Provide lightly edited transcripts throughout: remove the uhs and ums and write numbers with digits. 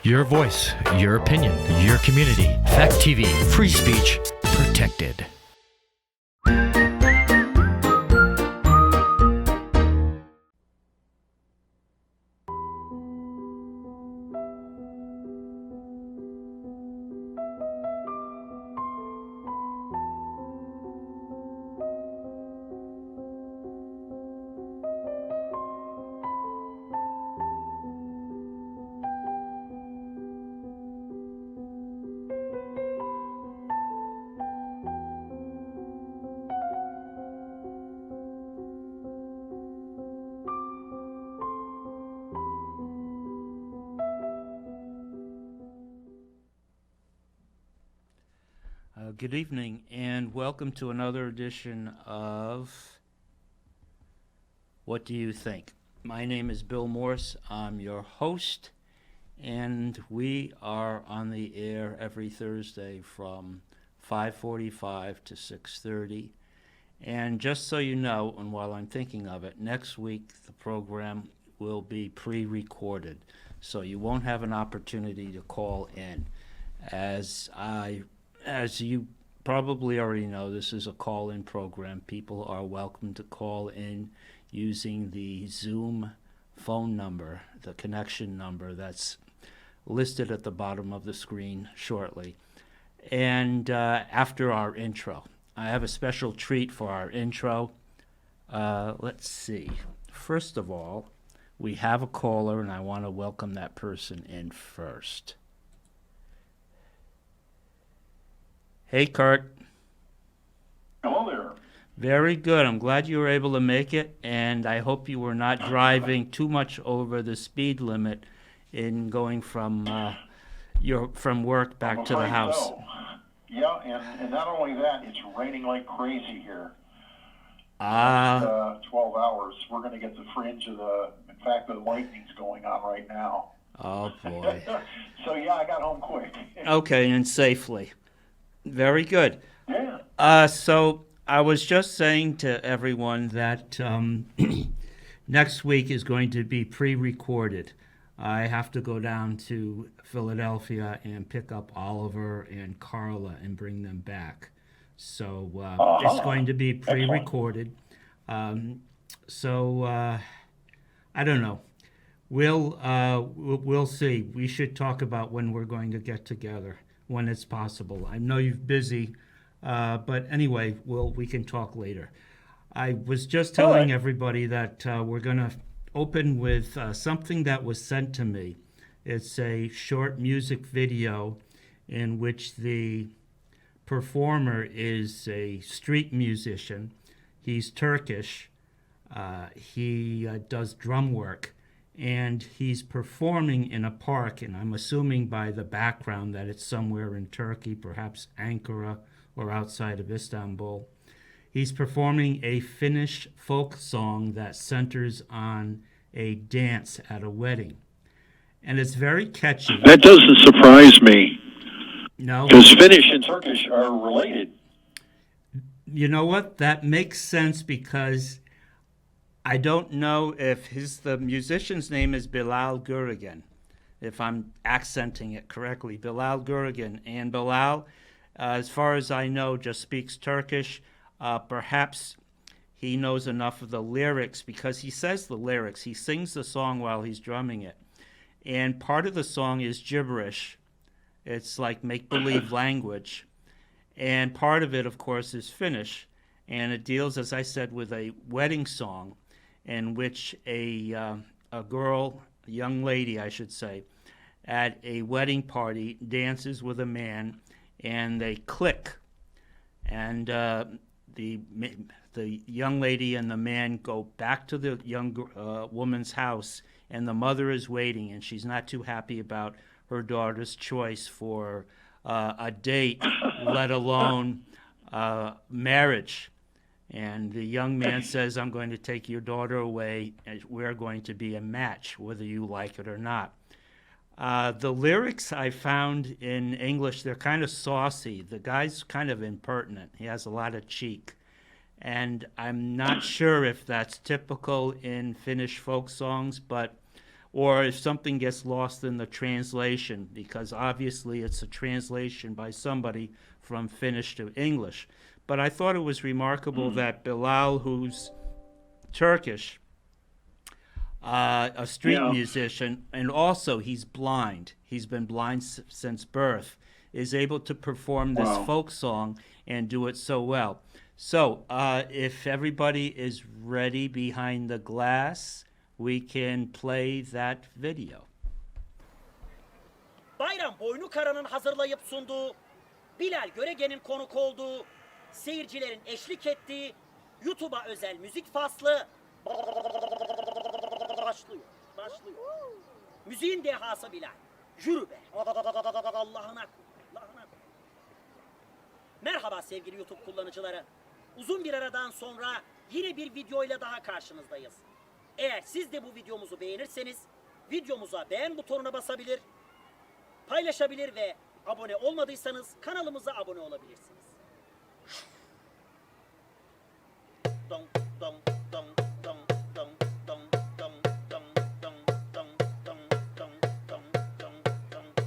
Your voice, your opinion, your community. Fact TV, free speech protected. Good evening, and welcome to another edition of What Do You Think? My name is Bill Morse. I'm your host, and we are on the air every Thursday from 5:45 to 6:30. And just so you know, and while I'm thinking of it, next week the program will be pre-recorded, so you won't have an opportunity to call in. As you probably already know, this is a call-in program. People are welcome to call in using the Zoom phone number, the connection number that's listed at the bottom of the screen shortly. And after our intro, I have a special treat for our intro. Let's see. First of all, we have a caller, and I want to welcome that person in first. Hey, Kurt. Hello there. Very good. I'm glad you were able to make it, and I hope you were not driving too much over the speed limit in going from work back to the house. So. Yeah, and not only that, it's raining like crazy here. 12 hours. We're going to get the fringe of in fact, the lightning's going on right now. Oh, boy. So, yeah, I got home quick. Okay, and safely. Very good. Yeah. So I was just saying to everyone that next week is going to be pre-recorded. I have to go down to Philadelphia and pick up Oliver and Carla and bring them back. So it's going to be pre-recorded. So I don't know. We'll see. We should talk about when we're going to get together, when it's possible. I know you're busy, but anyway, we can talk later. I was just telling everybody that we're going to open with something that was sent to me. It's a short music video in which the performer is a street musician. He's Turkish. He does drum work. And he's performing in a park, and I'm assuming by the background that it's somewhere in Turkey, perhaps Ankara or outside of Istanbul. He's performing a Finnish folk song that centers on a dance at a wedding. And it's very catchy. That doesn't surprise me. No. Because Finnish and Turkish are related. You know what? That makes sense because I don't know if the musician's name is Bilal Gürgen, if I'm accenting it correctly. Bilal Gürgen. And Bilal, as far as I know, just speaks Turkish. Perhaps he knows enough of the lyrics because he says the lyrics. He sings the song while he's drumming it. And part of the song is gibberish. It's like make-believe language. And part of it, of course, is Finnish. And it deals, as I said, with a wedding song in which a girl, a young lady, I should say, at a wedding party dances with a man, and they click. And the young lady and the man go back to the young woman's house, and the mother is waiting, and she's not too happy about her daughter's choice for a date, let alone marriage. And the young man says, I'm going to take your daughter away, and we're going to be a match, whether you like it or not. The lyrics I found in English, they're kind of saucy. The guy's kind of impertinent. He has a lot of cheek. And I'm not sure if that's typical in Finnish folk songs, but or if something gets lost in the translation, because obviously it's a translation by somebody from Finnish to English. But I thought it was remarkable that Bilal, who's Turkish, a street musician, and also he's blind. He's been blind since birth, is able to perform this folk song and do it so well. So if everybody is ready behind the glass, we can play that video. Bayram Boynukara'nın hazırlayıp sunduğu, Bilal Görege'nin konuk olduğu, seyircilerin eşlik ettiği, YouTube'a özel müzik faslı başlıyor. Müziğin dehası Bilal. Yürü be. Allah'ına kul. Merhaba sevgili YouTube kullanıcıları. Uzun bir aradan sonra yine bir videoyla daha karşınızdayız. Eğer siz de bu videomuzu beğenirseniz videomuza beğen butonuna basabilir, paylaşabilir ve abone olmadıysanız kanalımıza abone olabilirsiniz. Dong dong dong dong dong dong dong dong dong dong dong dong dong dong dong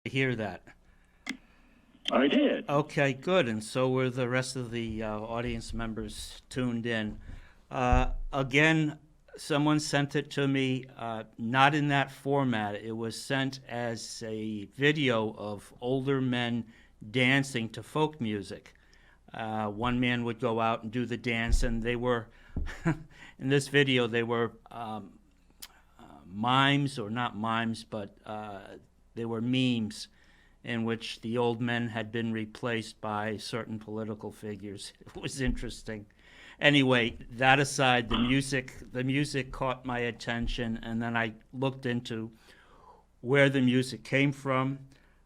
Hear that? I did. Okay, good. And so were the rest of the audience members tuned in. Again, someone sent it to me, not in that format. It was sent as a video of older men dancing to folk music. One man would go out and do the dance, and they were, in this video, they were mimes, or not mimes, but they were memes in which the old men had been replaced by certain political figures. It was interesting. Anyway, that aside, the music caught my attention, and then I looked into where the music came from.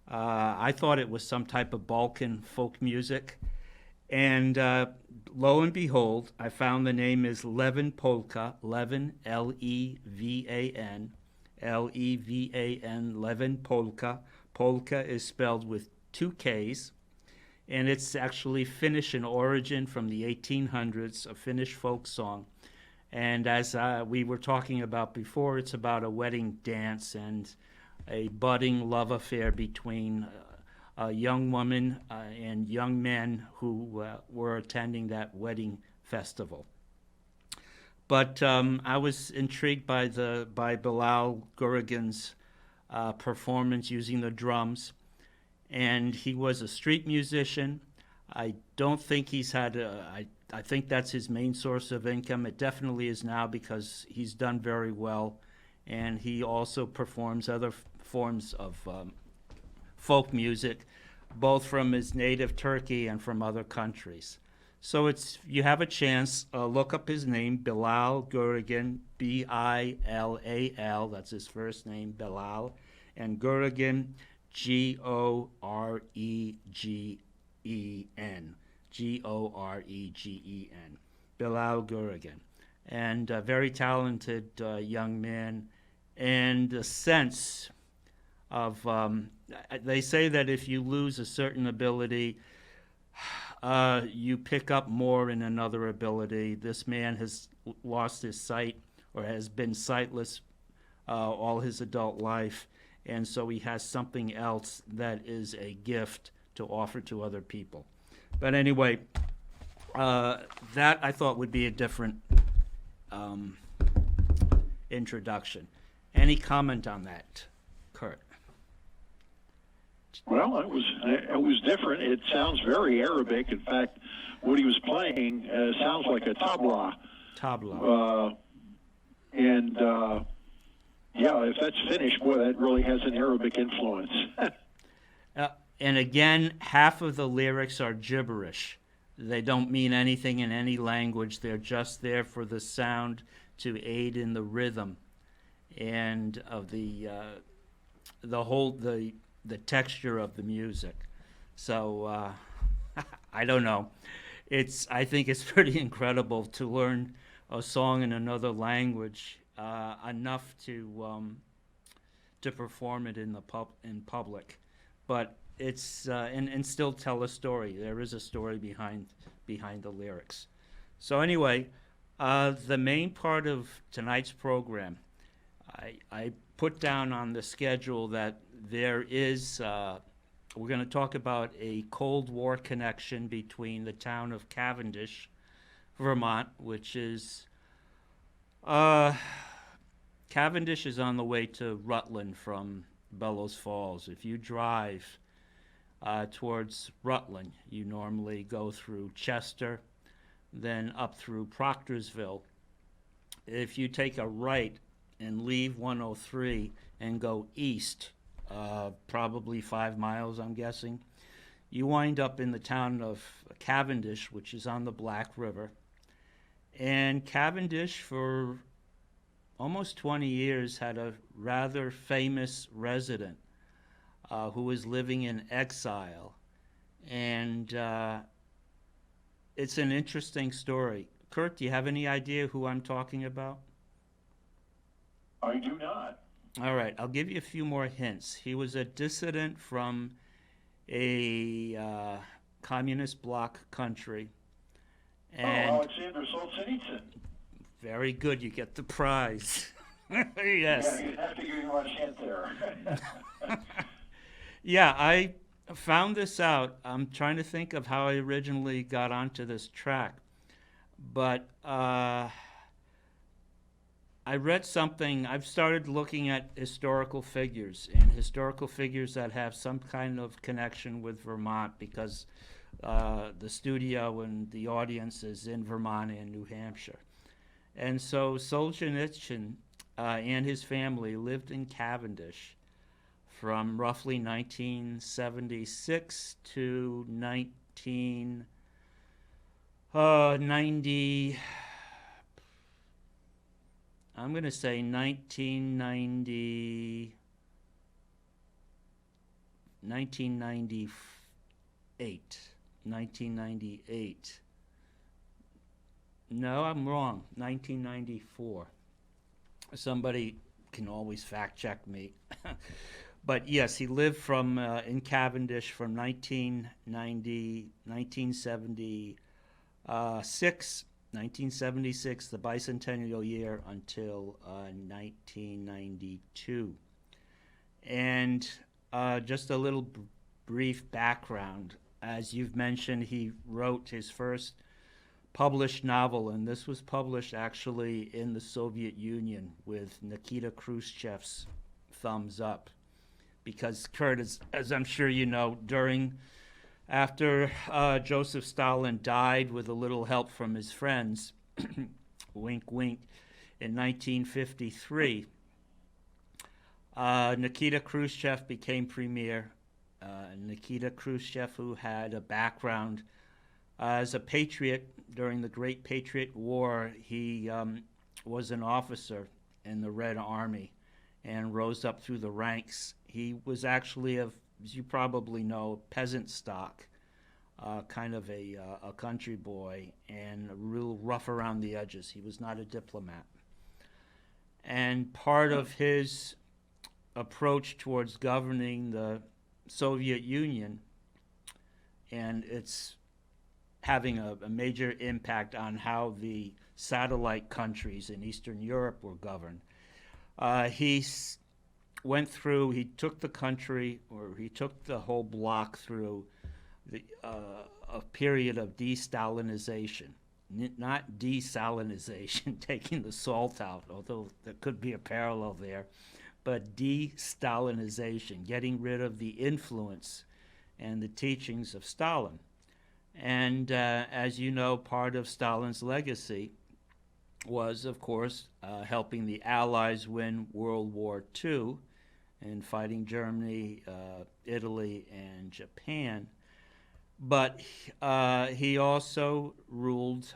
I thought it was some type of Balkan folk music, and lo and behold, I found the name is Levin Polka, Levin, L-E-V-A-N, L-E-V-A-N, Levin Polka. Polka is spelled with 2 Ks, and it's actually Finnish in origin, from the 1800s, a Finnish folk song. And as we were talking about before, it's about a wedding dance and a budding love affair between a young woman and young men who were attending that wedding festival. But I was intrigued by Bilal Gurigan's performance using the drums, and he was a street musician. I don't think he's had. I think that's his main source of income. It definitely is now because he's done very well, and he also performs other forms of folk music, both from his native Turkey and from other countries. So it's you have a chance. Look up his name, Bilal Guregen, Bilal. That's his first name, Bilal, and Guregen, Goregen, Goregen, Bilal Guregen, and a very talented young man, and a sense of. They say that if you lose a certain ability, you pick up more in another ability. This man has lost his sight or has been sightless all his adult life, and so he has something else that is a gift to offer to other people. But anyway, that I thought would be a different introduction. Any comment on that, Kurt? Well, it was different. It sounds very Arabic. In fact, what he was playing sounds like a tabla. Tabla. Yeah, if that's finished, boy, that really has an Arabic influence. And again, half of the lyrics are gibberish. They don't mean anything in any language. They're just there for the sound to aid in the rhythm and of the texture of the music. So I don't know. I think it's pretty incredible to learn a song in another language enough to perform it in public, but it's and still tell a story. There is a story behind the lyrics. So anyway, the main part of tonight's program, I put down on the schedule that there is. We're going to talk about a Cold War connection between the town of Cavendish, Vermont, which is Cavendish is on the way to Rutland from Bellows Falls. If you drive towards Rutland, you normally go through Chester, then up through Proctorsville. If you take a right and leave 103 and go east, probably 5 miles, I'm guessing, you wind up in the town of Cavendish, which is on the Black River. And Cavendish, for almost 20 years, had a rather famous resident who was living in exile. And it's an interesting story. Kurt, do you have any idea who I'm talking about? I do not. All right, I'll give you a few more hints. He was a dissident from a communist bloc country. And Alexander Solzhenitsyn. Very good, you get the prize. Yes. Yeah, you have to give me a hint there. Yeah, I found this out. I'm trying to think of how I originally got onto this track. But I read something. I've started looking at historical figures that have some kind of connection with Vermont because the studio and the audience is in Vermont and New Hampshire. And so Solzhenitsyn and his family lived in Cavendish from roughly 1976 to 1990. I'm going to say 1998. No, I'm wrong. 1994. Somebody can always fact check me. But yes, he lived from in Cavendish from 1976, the bicentennial year, until 1992. And just a little brief background. As you've mentioned, he wrote his first published novel, and this was published actually in the Soviet Union with Nikita Khrushchev's thumbs up. Because Kurt, as I'm sure you know, during After Joseph Stalin died with a little help from his friends, wink, wink, in 1953, Nikita Khrushchev became premier. Nikita Khrushchev, who had a background as a patriot during the Great Patriot War, he was an officer in the Red Army and rose up through the ranks. He was actually, as you probably know, peasant stock, kind of a country boy, and real rough around the edges. He was not a diplomat. And part of his approach towards governing the Soviet Union, and it's having a major impact on how the satellite countries in Eastern Europe were governed. He took the country, or he took the whole bloc through a period of de-Stalinization. Not desalinization, taking the salt out, although there could be a parallel there, but de-Stalinization, getting rid of the influence and the teachings of Stalin. And as you know, part of Stalin's legacy was, of course, helping the Allies win World War II and fighting Germany, Italy, and Japan. But he also ruled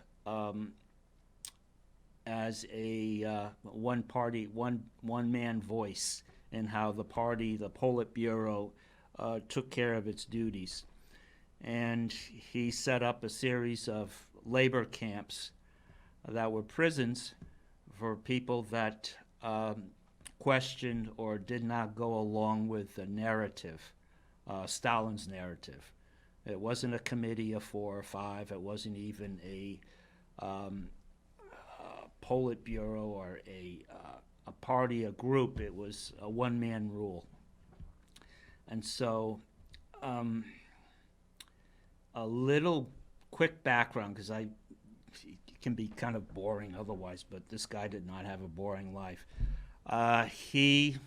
as a one-man voice in how the party, the Politburo, took care of its duties. And he set up a series of labor camps that were prisons for people that questioned or did not go along with the narrative, Stalin's narrative. It wasn't a committee of 4 or 5. It wasn't even a Politburo or a party, a group. It was a one-man rule. And so a little quick background, because it can be kind of boring otherwise, but this guy did not have a boring life. Alexander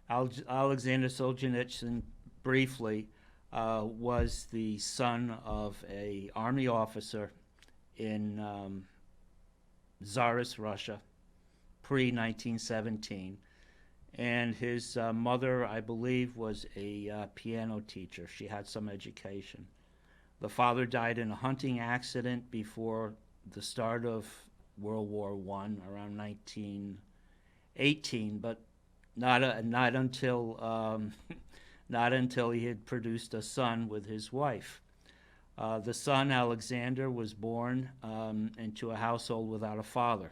Solzhenitsyn, briefly, was the son of an army officer in Tsarist Russia, pre-1917. And his mother, I believe, was a piano teacher. She had some education. The father died in a hunting accident before the start of World War I, around 1918, but not until he had produced a son with his wife. The son, Alexander, was born into a household without a father.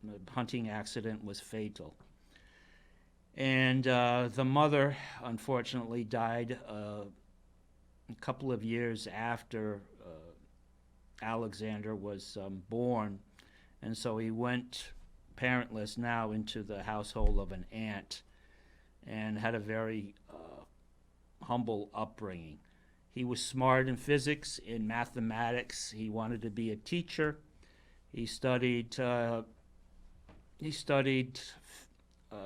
The hunting accident was fatal. And the mother, unfortunately, died a couple of years after Alexander was born. And so he went parentless now into the household of an aunt and had a very humble upbringing. He was smart in physics, in mathematics. He wanted to be a teacher. He studied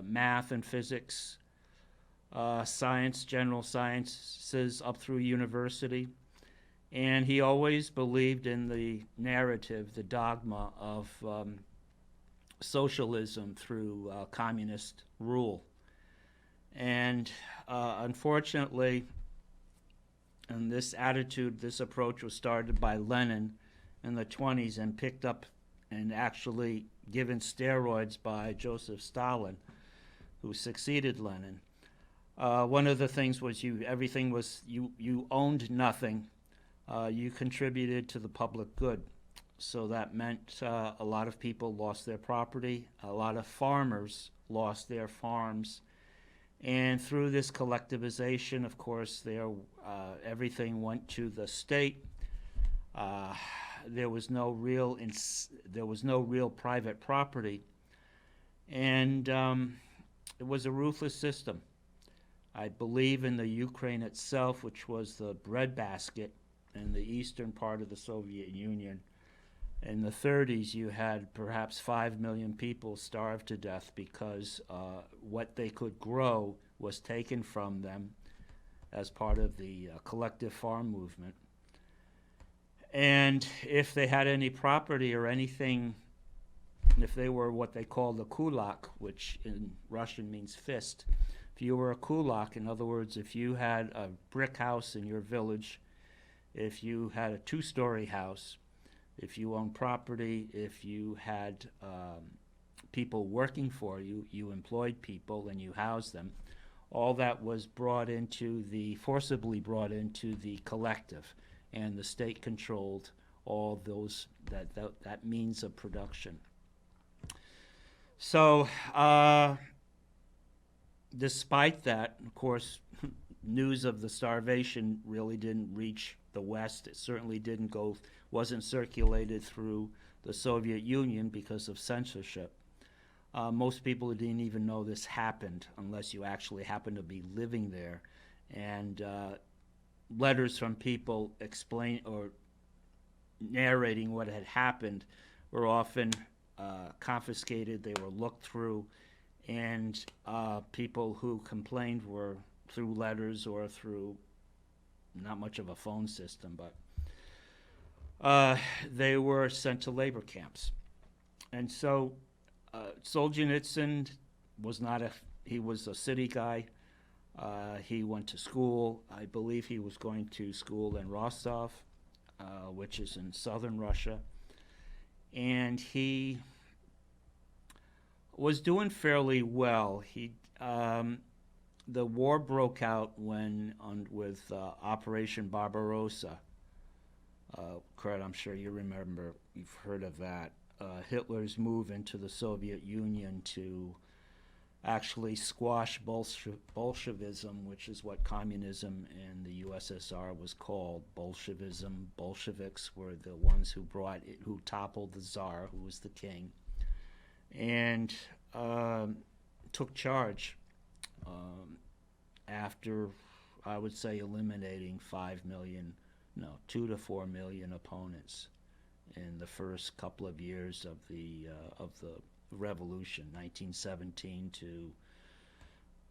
math and physics, science, general sciences up through university. And he always believed in the narrative, the dogma of socialism through communist rule. And unfortunately, and this attitude, this approach was started by Lenin in the 1920s and picked up and actually given steroids by Joseph Stalin, who succeeded Lenin. One of the things was you owned nothing. You contributed to the public good. So that meant a lot of people lost their property. A lot of farmers lost their farms. And through this collectivization, of course, everything went to the state. There was no real private property, and it was a ruthless system. I believe in the Ukraine itself, which was the breadbasket in the eastern part of the Soviet Union. In the 1930s, you had perhaps 5 million people starved to death because what they could grow was taken from them as part of the collective farm movement. And if they had any property or anything, if they were what they called a kulak, which in Russian means fist, if you were a kulak, in other words, if you had a brick house in your village, if you had a two-story house, if you owned property, if you had people working for you, you employed people and you housed them, all that was forcibly brought into the collective, and the state controlled all those that means of production. So despite that, of course, news of the starvation really didn't reach the West. It certainly wasn't circulated through the Soviet Union because of censorship. Most people didn't even know this happened unless you actually happened to be living there. And letters from people narrating what had happened were often confiscated. They were looked through, and people who complained were through letters or through not much of a phone system, but they were sent to labor camps. And so Solzhenitsyn he was a city guy. He went to school. I believe he was going to school in Rostov, which is in southern Russia. And he was doing fairly well. The war broke out with Operation Barbarossa. Kurt, I'm sure you've heard of that. Hitler's move into the Soviet Union to actually squash Bolshevism, which is what communism in the USSR was called. Bolshevism. Bolsheviks were the ones who toppled the Tsar, who was the king, and took charge after, I would say, eliminating 2 to 4 million opponents in the first couple of years of the revolution, 1917 to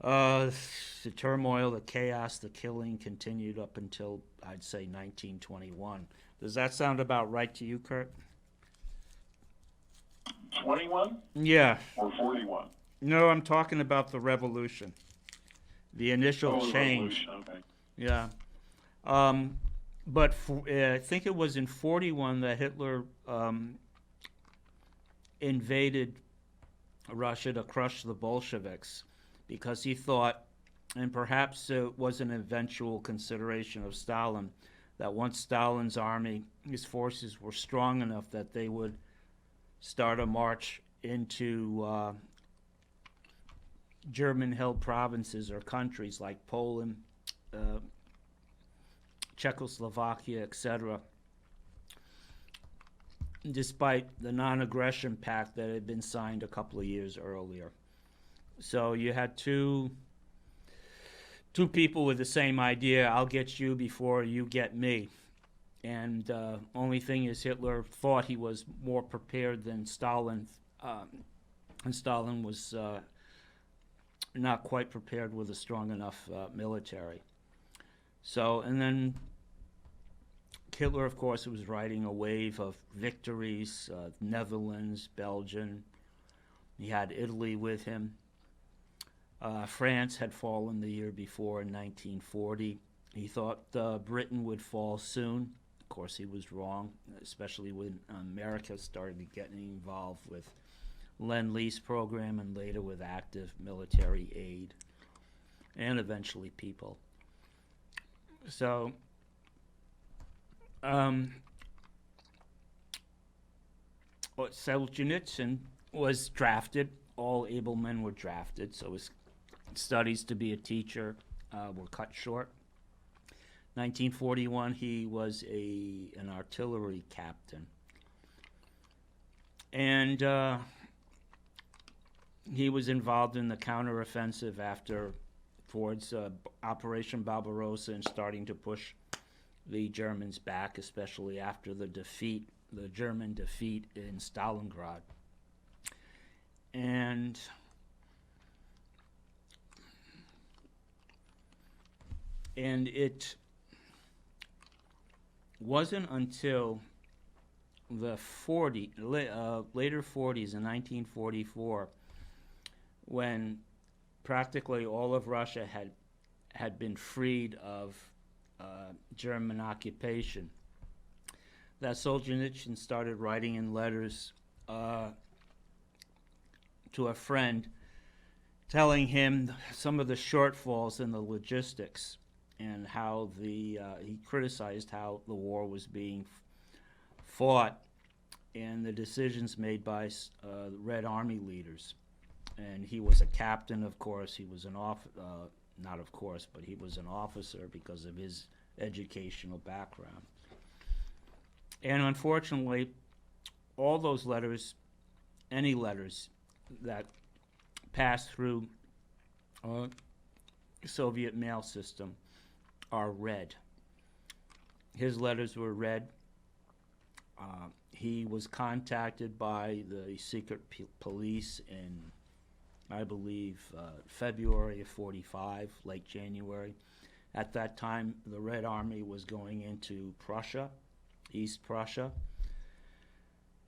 the turmoil, the chaos, the killing continued up until, I'd say, 1921. Does that sound about right to you, Kurt? 21? Yeah. Or 41? No, I'm talking about the revolution. The initial change. Okay. Yeah. But I think it was in 41 that Hitler invaded Russia to crush the Bolsheviks, because he thought, and perhaps it was an eventual consideration of Stalin, that once Stalin's army, his forces were strong enough that they would start a march into German-held provinces or countries like Poland, Czechoslovakia, etc., despite the non-aggression pact that had been signed a couple of years earlier. So you had two people with the same idea: I'll get you before you get me. And only thing is, Hitler thought he was more prepared than Stalin, and Stalin was not quite prepared with a strong enough military. So, and then Hitler, of course, was riding a wave of victories, Netherlands, Belgium. He had Italy with him. France had fallen the year before in 1940. He thought Britain would fall soon. Of course, he was wrong, especially when America started getting involved with Lend-Lease program and later with active military aid, and eventually people. So Solzhenitsyn was drafted. All able men were drafted, so his studies to be a teacher were cut short. 1941, he was an artillery captain, and he was involved in the counteroffensive towards Operation Barbarossa, and starting to push the Germans back, especially after the German defeat in Stalingrad. And And it wasn't until the later 40s in 1944 when practically all of Russia had been freed of German occupation, that Solzhenitsyn started writing in letters to a friend, telling him some of the shortfalls in the logistics and how he criticized how the war was being fought and the decisions made by Red Army leaders. And he was a captain, of course. He was not of course, but he was an officer because of his educational background. And unfortunately, all those letters, any letters that passed through Soviet mail system, are read. His letters were read. He was contacted by the secret police in, I believe, February of 45, late January. At that time, the Red Army was going into Prussia, East Prussia.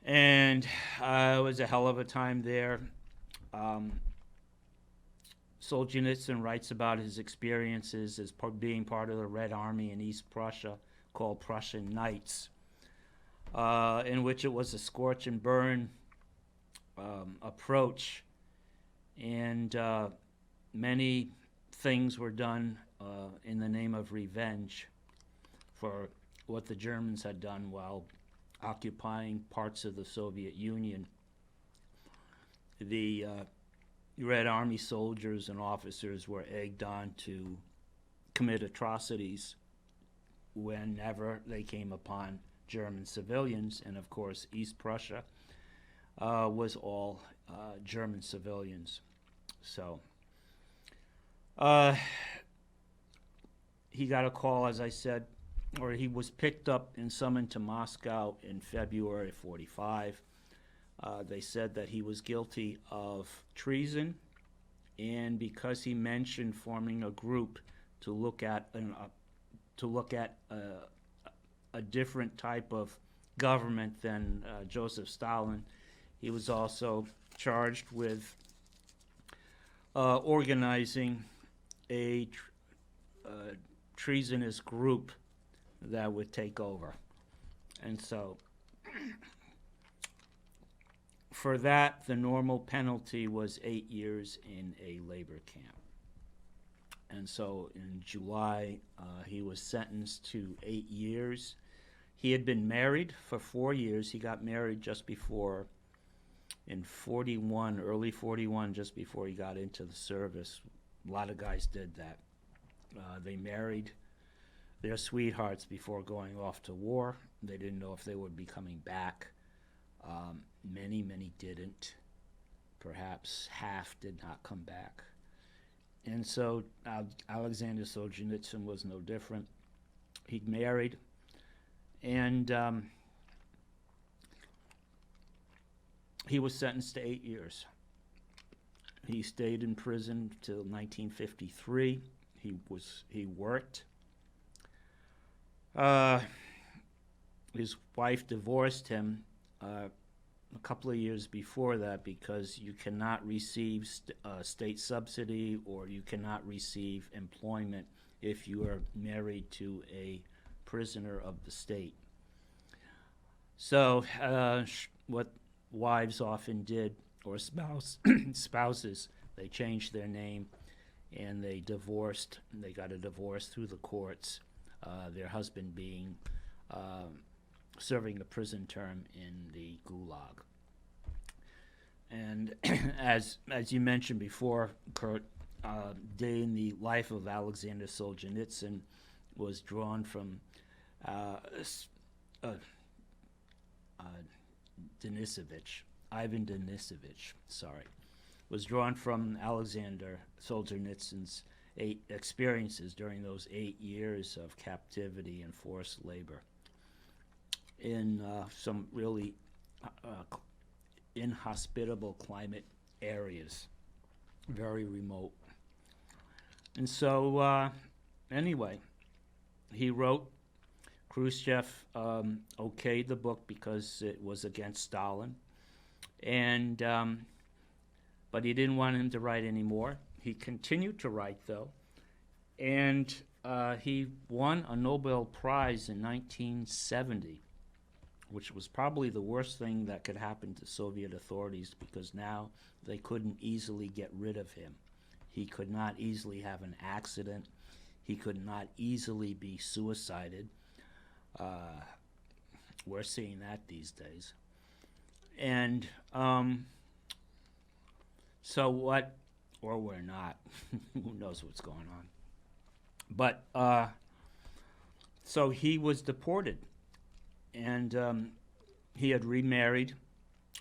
And it was a hell of a time there. Solzhenitsyn writes about his experiences as being part of the Red Army in East Prussia, called Prussian Nights, in which it was a scorch and burn approach, and many things were done in the name of revenge for what the Germans had done while occupying parts of the Soviet Union. The Red Army soldiers and officers were egged on to commit atrocities whenever they came upon German civilians, and of course East Prussia was all German civilians. So he got a call, as I said, or he was picked up and summoned to Moscow in February 45. They said that he was guilty of treason, and because he mentioned forming a group to look at a different type of government than Joseph Stalin, he was also charged with organizing a treasonous group that would take over. And so for that, the normal penalty was 8 years in a labor camp. And so in July, he was sentenced to 8 years. He had been married for 4 years. He got married just before, in 41, early 41, just before he got into the service. A lot of guys did that. They married their sweethearts before going off to war. They didn't know if they would be coming back. Many didn't. Perhaps half did not come back. And so Alexander Solzhenitsyn was no different. He married, and he was sentenced to 8 years. He stayed in prison till 1953. He worked. His wife divorced him a couple of years before that because you cannot receive state subsidy or you cannot receive employment if you are married to a prisoner of the state. So what wives often did, or spouses, they changed their name and they divorced. They got a divorce through the courts, their husband being serving a prison term in the Gulag. And as you mentioned before, Kurt, day in the life of Alexander Solzhenitsyn was drawn from Ivan Denisovich, was drawn from Alexander Solzhenitsyn's experiences during those 8 years of captivity and forced labor in some really inhospitable climate areas, very remote. And so anyway, he wrote. Khrushchev okayed the book because it was against Stalin, and but he didn't want him to write anymore. He continued to write though, and he won a Nobel Prize in 1970, which was probably the worst thing that could happen to Soviet authorities because now they couldn't easily get rid of him. He could not easily have an accident. He could not easily be suicided. We're seeing that these days. And so what, or we're not. Who knows what's going on. But so he was deported. And he had remarried,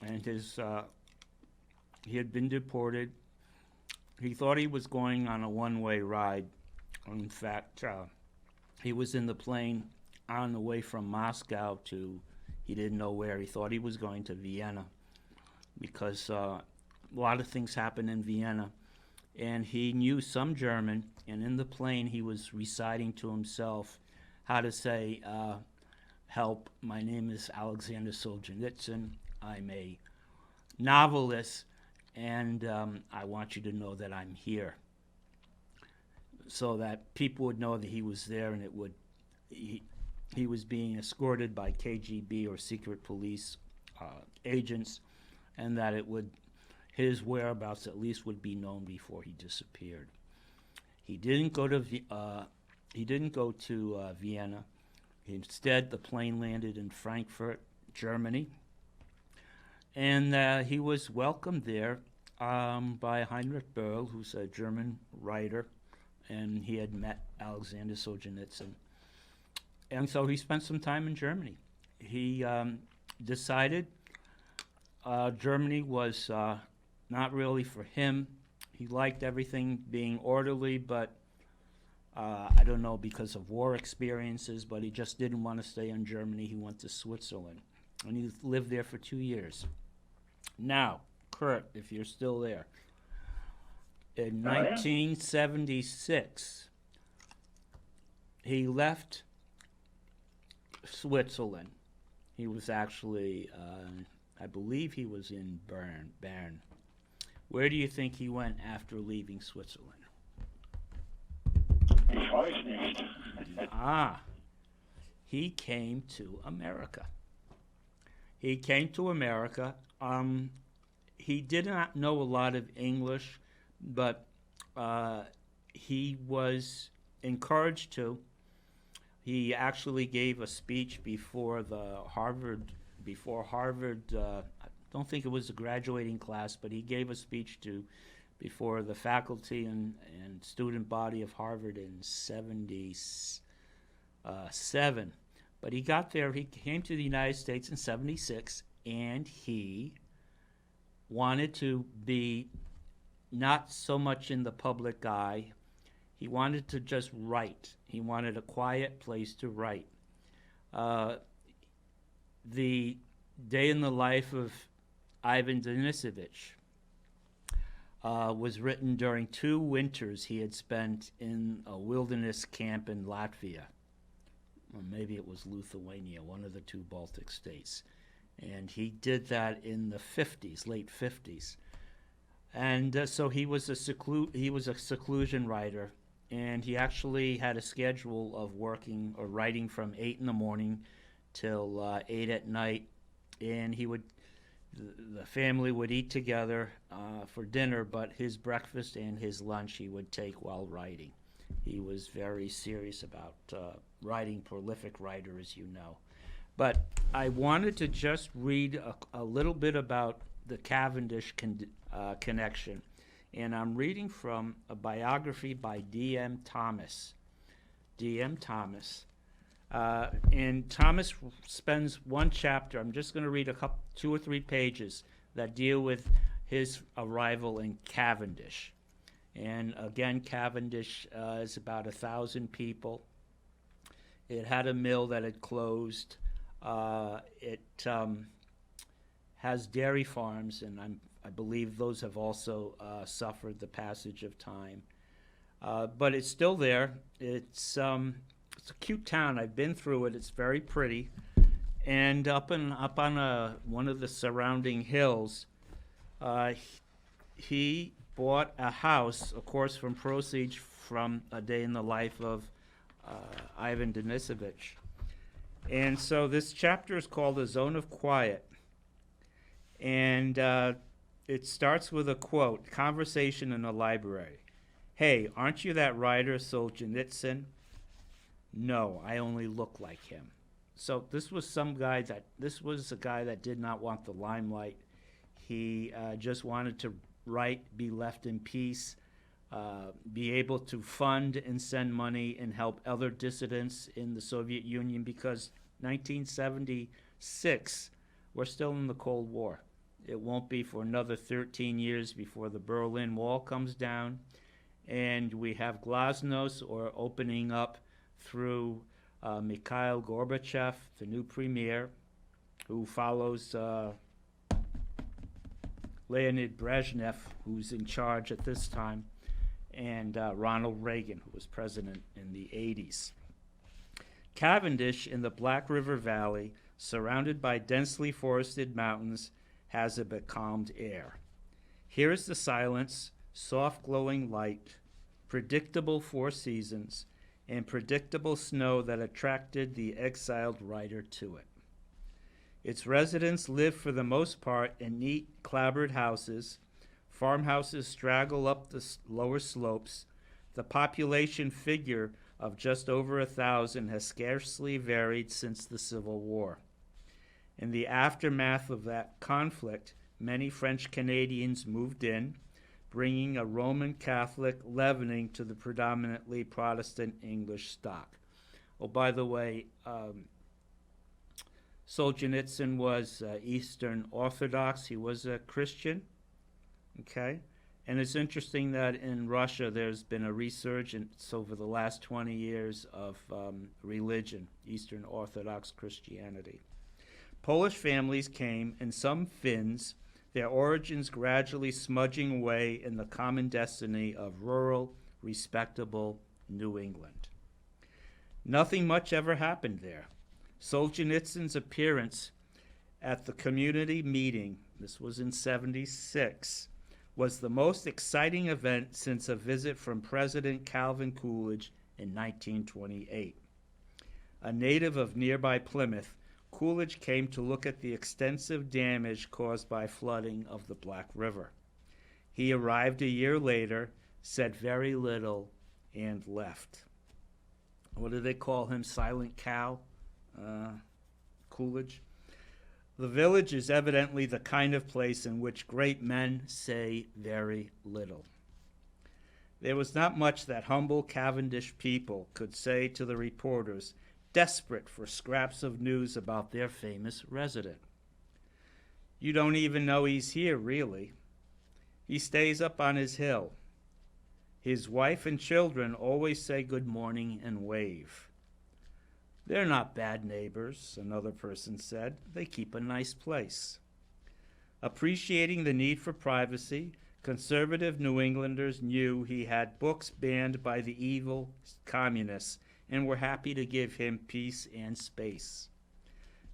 and he had been deported. He thought he was going on a one-way ride. In fact, he was in the plane on the way from Moscow to, he didn't know where. He thought he was going to Vienna because a lot of things happen in Vienna. And he knew some German, and in the plane he was reciting to himself how to say, help, my name is Alexander Solzhenitsyn. I'm a novelist, and I want you to know that I'm here. So that people would know that he was there, and he was being escorted by KGB or secret police agents, and that his whereabouts at least would be known before he disappeared. He didn't go to Vienna. Instead, the plane landed in Frankfurt, Germany, and he was welcomed there by Heinrich Böll, who's a German writer, and he had met Alexander Solzhenitsyn. And so he spent some time in Germany. He decided Germany was not really for him. He liked everything being orderly, but I don't know, because of war experiences, but he just didn't want to stay in Germany. He went to Switzerland, and he lived there for 2 years. Now, Kurt, if you're still there, in 1976, he left Switzerland. He was actually, I believe he was in Bern. Where do you think he went after leaving Switzerland? He came to America. He came to America. He did not know a lot of English, but he was encouraged to. He actually gave a speech before Harvard. I don't think it was a graduating class, but he gave a speech before the faculty and student body of Harvard in 1977. But he got there, he came to the United States in 1976, and he wanted to be not so much in the public eye. He wanted to just write. He wanted a quiet place to write. The Day in the Life of Ivan Denisovich was written during 2 winters he had spent in a wilderness camp in Latvia. Or maybe it was Lithuania, one of the 2 Baltic states. And he did that in the 50s, late 50s. And so he was a seclusion writer, and he actually had a schedule of working or writing from 8 in the morning till 8 at night. And the family would eat together for dinner, but his breakfast and his lunch he would take while writing. He was very serious about writing, prolific writer, as you know. But I wanted to just read a little bit about the Cavendish connection. And I'm reading from a biography by D.M. Thomas. D.M. Thomas. And Thomas spends one chapter, I'm just going to read 2 or 3 pages that deal with his arrival in Cavendish. And again, Cavendish is about 1,000 people. It had a mill that had closed. It has dairy farms, and I believe those have also suffered the passage of time. but it's still there. It's a cute town. I've been through it. It's very pretty. And up on one of the surrounding hills, uh, he bought a house, of course, from proceeds from A Day in the Life of Ivan Denisovich. And so this chapter is called A Zone of Quiet. And it starts with a quote, conversation in a library. Hey, aren't you that writer Solzhenitsyn? No, I only look like him. So this was a guy that did not want the limelight. He just wanted to write, be left in peace, be able to fund and send money and help other dissidents in the Soviet Union, because 1976, we're still in the Cold War. It won't be for another 13 years before the Berlin Wall comes down, and we have glasnost, or opening up, through Mikhail Gorbachev, the new premier, who follows Leonid Brezhnev, who's in charge at this time, and Ronald Reagan, who was president in the 80s. Cavendish, in the Black River Valley, surrounded by densely forested mountains, has a becalmed air. Here is the silence, soft glowing light, predictable four seasons, and predictable snow that attracted the exiled writer to it. Its residents live for the most part in neat, clapboard houses. Farmhouses straggle up the lower slopes. The population figure of just over 1,000 has scarcely varied since the Civil War. In the aftermath of that conflict, many French Canadians moved in, bringing a Roman Catholic leavening to the predominantly Protestant English stock. Oh, by the way, Solzhenitsyn was Eastern Orthodox. He was a Christian, okay? And it's interesting that in Russia there's been a resurgence over the last 20 years of religion, Eastern Orthodox Christianity. Polish families came, and some Finns, their origins gradually smudging away in the common destiny of rural, respectable New England. Nothing much ever happened there. Solzhenitsyn's appearance at the community meeting, this was in '76, was the most exciting event since a visit from President Calvin Coolidge in 1928. A native of nearby Plymouth, Coolidge came to look at the extensive damage caused by flooding of the Black River. He arrived a year later, said very little, and left. What do they call him? Silent Cal? Coolidge? The village is evidently the kind of place in which great men say very little. There was not much that humble Cavendish people could say to the reporters, desperate for scraps of news about their famous resident. You don't even know he's here, really. He stays up on his hill. His wife and children always say good morning and wave. They're not bad neighbors, another person said. They keep a nice place. Appreciating the need for privacy, conservative New Englanders knew he had books banned by the evil communists and were happy to give him peace and space.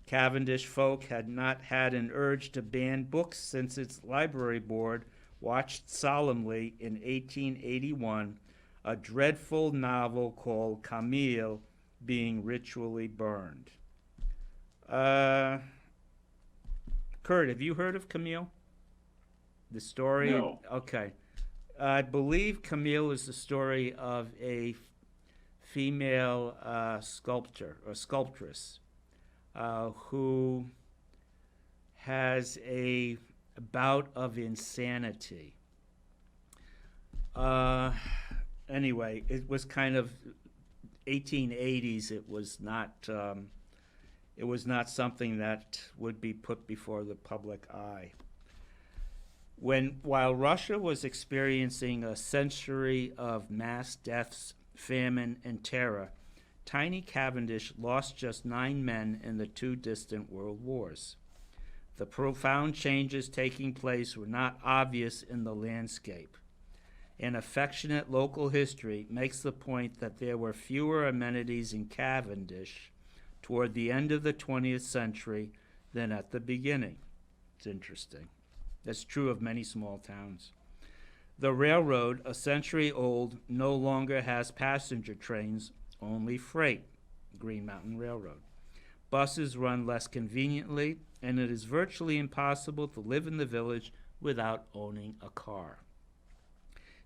Cavendish folk had not had an urge to ban books since its library board watched solemnly in 1881 a dreadful novel called Camille being ritually burned. Kurt, have you heard of Camille? The story? No. Okay. I believe Camille is the story of a female sculptor or sculptress who has a bout of insanity. Anyway, it was kind of 1880s. It was not something that would be put before the public eye. While Russia was experiencing a century of mass deaths, famine, and terror, tiny Cavendish lost just 9 men in the 2 distant world wars. The profound changes taking place were not obvious in the landscape. An affectionate local history makes the point that there were fewer amenities in Cavendish toward the end of the 20th century than at the beginning. It's interesting. That's true of many small towns. The railroad, a century old, no longer has passenger trains, only freight, Green Mountain Railroad. Buses run less conveniently, and it is virtually impossible to live in the village without owning a car.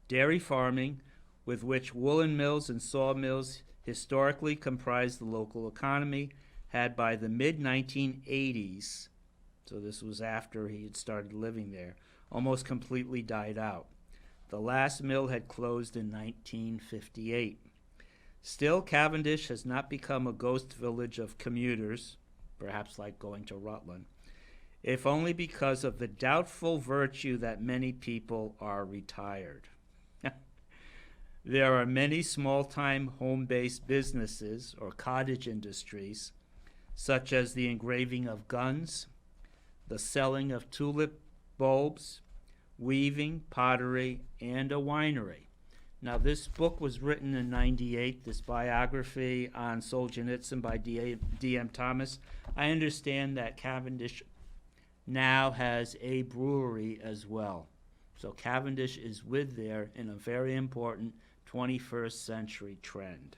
Dairy farming, with which woolen mills and sawmills historically comprised the local economy, had by the mid-1980s, so this was after he had started living there, almost completely died out. The last mill had closed in 1958. Still, Cavendish has not become a ghost village of commuters, perhaps like going to Rutland, if only because of the doubtful virtue that many people are retired. There are many small-time home-based businesses or cottage industries, such as the engraving of guns, the selling of tulip bulbs, weaving, pottery, and a winery. Now, this book was written in '98, this biography on Solzhenitsyn by D.M. Thomas. I understand that Cavendish now has a brewery as well. So Cavendish is with there in a very important 21st century trend.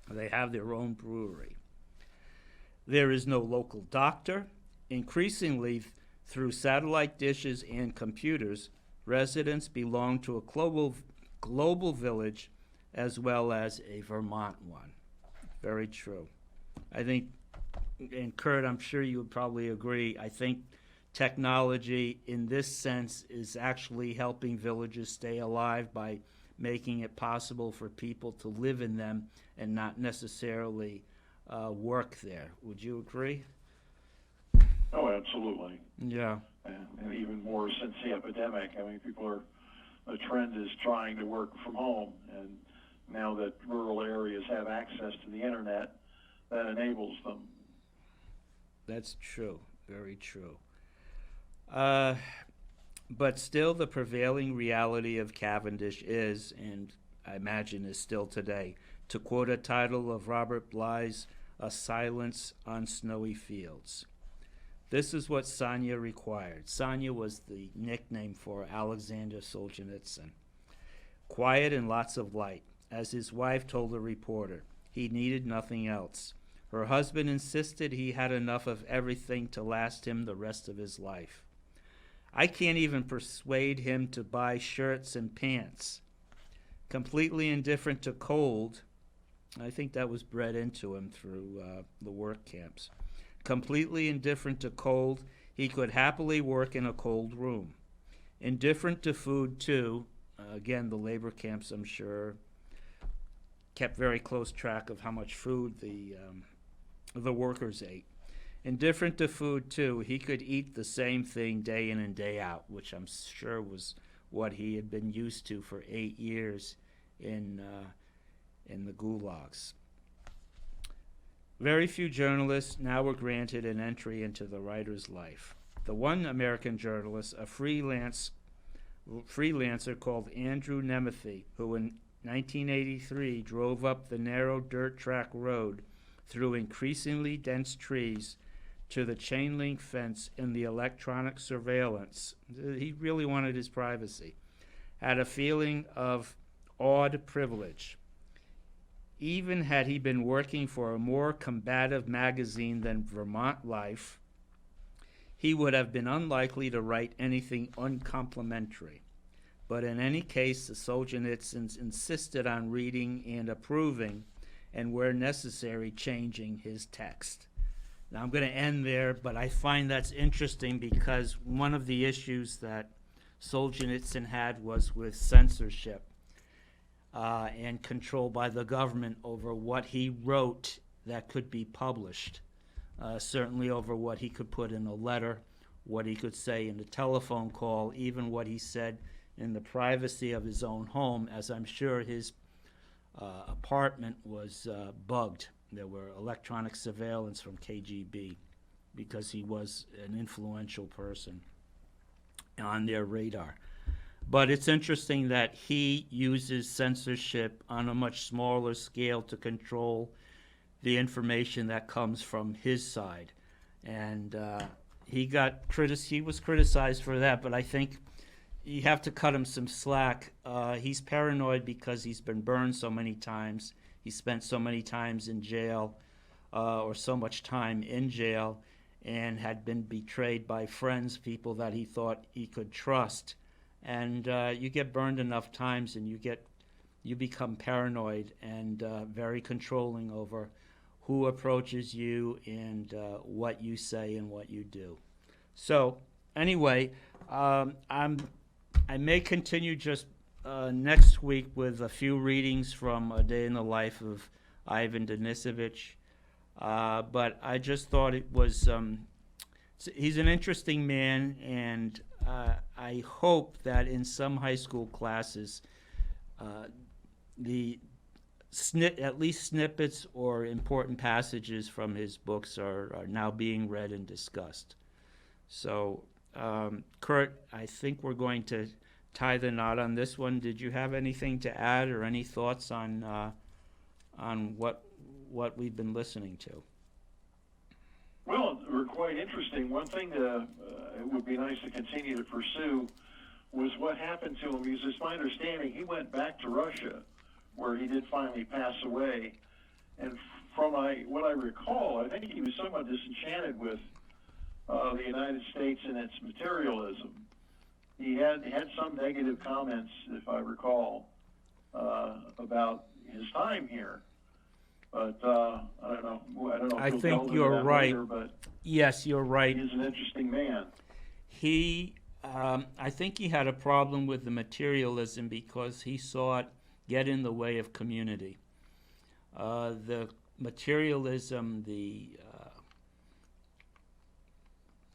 They have their own brewery. There is no local doctor. Increasingly, through satellite dishes and computers, residents belong to a global village as well as a Vermont one. Very true. I think, and Kurt, I'm sure you would probably agree, I think technology in this sense is actually helping villages stay alive by making it possible for people to live in them and not necessarily work there. Would you agree? Oh, absolutely. Yeah. And even more since the epidemic. I mean, the trend is trying to work from home, and now that rural areas have access to the internet, that enables them. That's true. Very true. But still, the prevailing reality of Cavendish is, and I imagine is still today, to quote a title of Robert Bly's A Silence on Snowy Fields. This is what Sonya required. Sonya was the nickname for Alexander Solzhenitsyn. Quiet and lots of light. As his wife told a reporter, he needed nothing else. Her husband insisted he had enough of everything to last him the rest of his life. I can't even persuade him to buy shirts and pants. Completely indifferent to cold, I think that was bred into him through the work camps. Completely indifferent to cold, he could happily work in a cold room. Indifferent to food, too. Again, the labor camps, I'm sure, kept very close track of how much food the workers ate. Indifferent to food, too. He could eat the same thing day in and day out, which I'm sure was what he had been used to for 8 years in the gulags. Very few journalists now were granted an entry into the writer's life. The one American journalist, a freelancer called Andrew Nemethy, who in 1983 drove up the narrow dirt track road through increasingly dense trees to the chain link fence and the electronic surveillance. He really wanted his privacy. Had a feeling of awed privilege. Even had he been working for a more combative magazine than Vermont Life, he would have been unlikely to write anything uncomplimentary. But in any case, the Solzhenitsyns insisted on reading and approving, and where necessary, changing his text. Now, I'm going to end there, but I find that's interesting because one of the issues that Solzhenitsyn had was with censorship and control by the government over what he wrote that could be published, certainly over what he could put in a letter, what he could say in a telephone call, even what he said in the privacy of his own home, as I'm sure his apartment was bugged. There were electronic surveillance from KGB because he was an influential person on their radar. But it's interesting that he uses censorship on a much smaller scale to control the information that comes from his side. And he was criticized for that, but I think you have to cut him some slack. He's paranoid because he's been burned so many times. He spent so many times in jail, or so much time in jail, and had been betrayed by friends, people that he thought he could trust. And you get burned enough times, and you become paranoid and very controlling over who approaches you and what you say and what you do. So anyway, I may continue just next week with a few readings from A Day in the Life of Ivan Denisovich. But I just thought it was, he's an interesting man, and I hope that in some high school classes, at least snippets or important passages from his books are now being read and discussed. So, Kurt, I think we're going to tie the knot on this one. Did you have anything to add or any thoughts on what we've been listening to? Well, they're quite interesting. One thing that it would be nice to continue to pursue was what happened to him. Because it's my understanding he went back to Russia, where he did finally pass away. And from what I recall, I think he was somewhat disenchanted with the United States and its materialism. He had some negative comments, if I recall, about his time here. But I don't know. I think you're right. Later, but yes, you're right. He's an interesting man. I think he had a problem with the materialism because he saw it get in the way of community. The materialism, the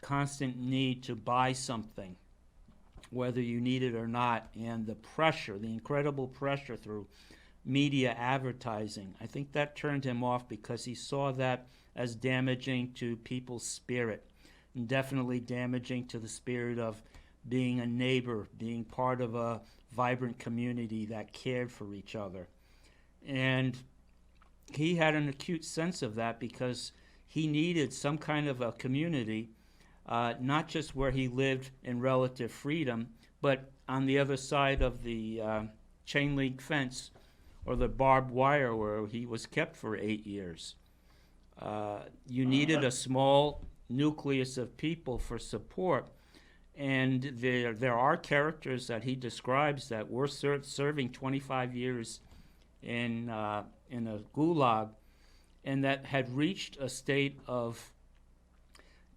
constant need to buy something, whether you need it or not, and the pressure, the incredible pressure through media advertising. I think that turned him off because he saw that as damaging to people's spirit, and definitely damaging to the spirit of being a neighbor, being part of a vibrant community that cared for each other. And he had an acute sense of that because he needed some kind of a community, not just where he lived in relative freedom, but on the other side of the chain link fence or the barbed wire where he was kept for 8 years. You needed a small nucleus of people for support. And there are characters that he describes that were serving 25 years in a gulag, and that had reached a state of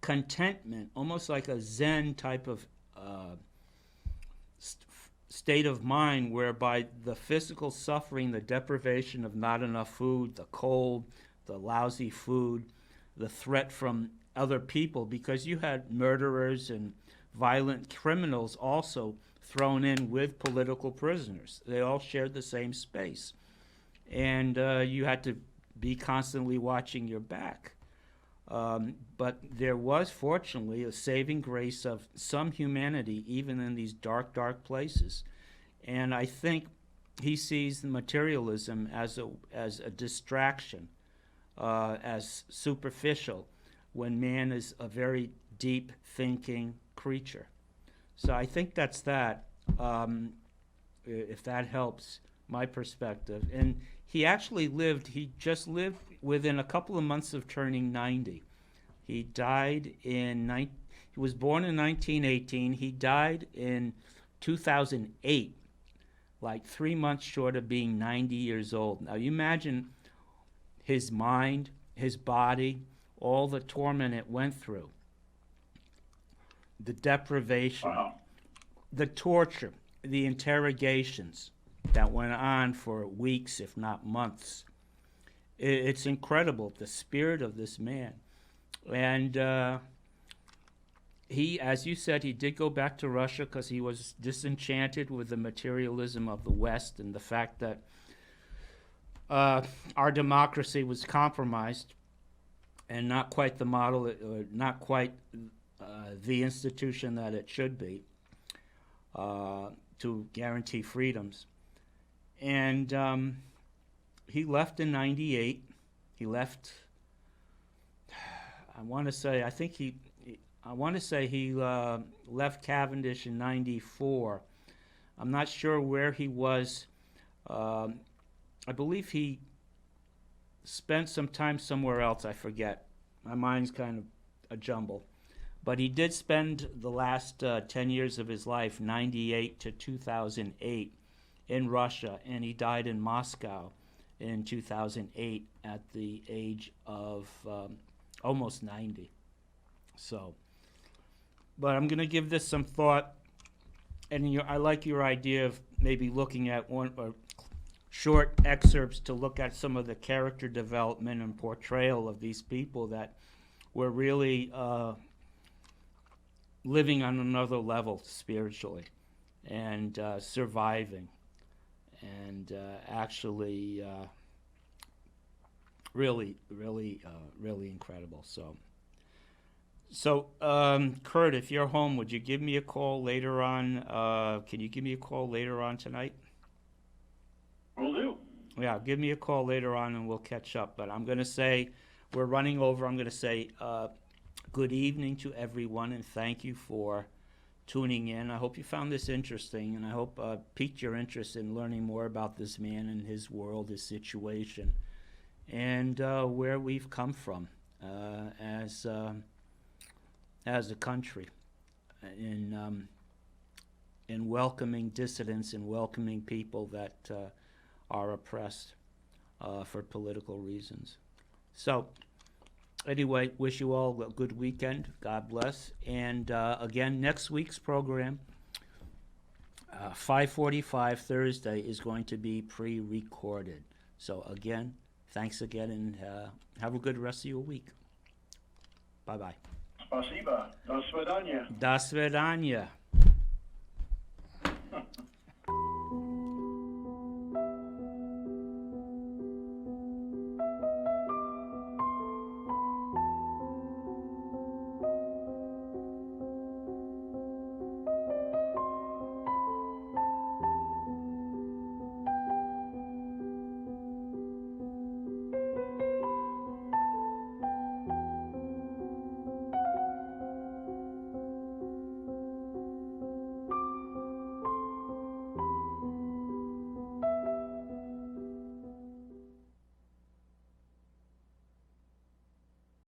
contentment, almost like a Zen type of state of mind, whereby the physical suffering, the deprivation of not enough food, the cold, the lousy food, the threat from other people, because you had murderers and violent criminals also thrown in with political prisoners. They all shared the same space. And you had to be constantly watching your back. But there was, fortunately, a saving grace of some humanity, even in these dark, dark places. And I think he sees the materialism as a distraction, as superficial, when man is a very deep thinking creature. So I think that's that, if that helps my perspective. And he just lived within a couple of months of turning 90. He was born in 1918. He died in 2008, like 3 months short of being 90 years old. Now you imagine his mind, his body, all the torment it went through. The deprivation, Wow. the torture, the interrogations that went on for weeks, if not months. It's incredible, the spirit of this man. And he, as you said, he did go back to Russia because he was disenchanted with the materialism of the West and the fact that our democracy was compromised and not quite the model, not quite the institution that it should be. to guarantee freedoms. And he left in 98. He left, I want to say he left Cavendish in 94. I'm not sure where he was. I believe he spent some time somewhere else. I forget. My mind's kind of a jumble. But he did spend the last 10 years of his life, 98 to 2008, in Russia, and he died in Moscow in 2008 at the age of almost 90. So, but I'm going to give this some thought, and I like your idea of maybe looking at one or short excerpts to look at some of the character development and portrayal of these people that were really living on another level spiritually and surviving and actually really incredible. So Kurt, if you're home, would you give me a call later on? Can you give me a call later on tonight? Will do. Yeah, give me a call later on and we'll catch up. But I'm going to say, we're running over. I'm going to say good evening to everyone and thank you for tuning in. I hope you found this interesting, and I hope piqued your interest in learning more about this man and his world, his situation, and where we've come from as a country in welcoming dissidents and welcoming people that are oppressed for political reasons. So anyway, wish you all a good weekend. God bless. And again, next week's program, 5:45 Thursday, is going to be pre-recorded. So again, thanks again, and have a good rest of your week. Bye-bye. Спасибо. До свидания. До свидания.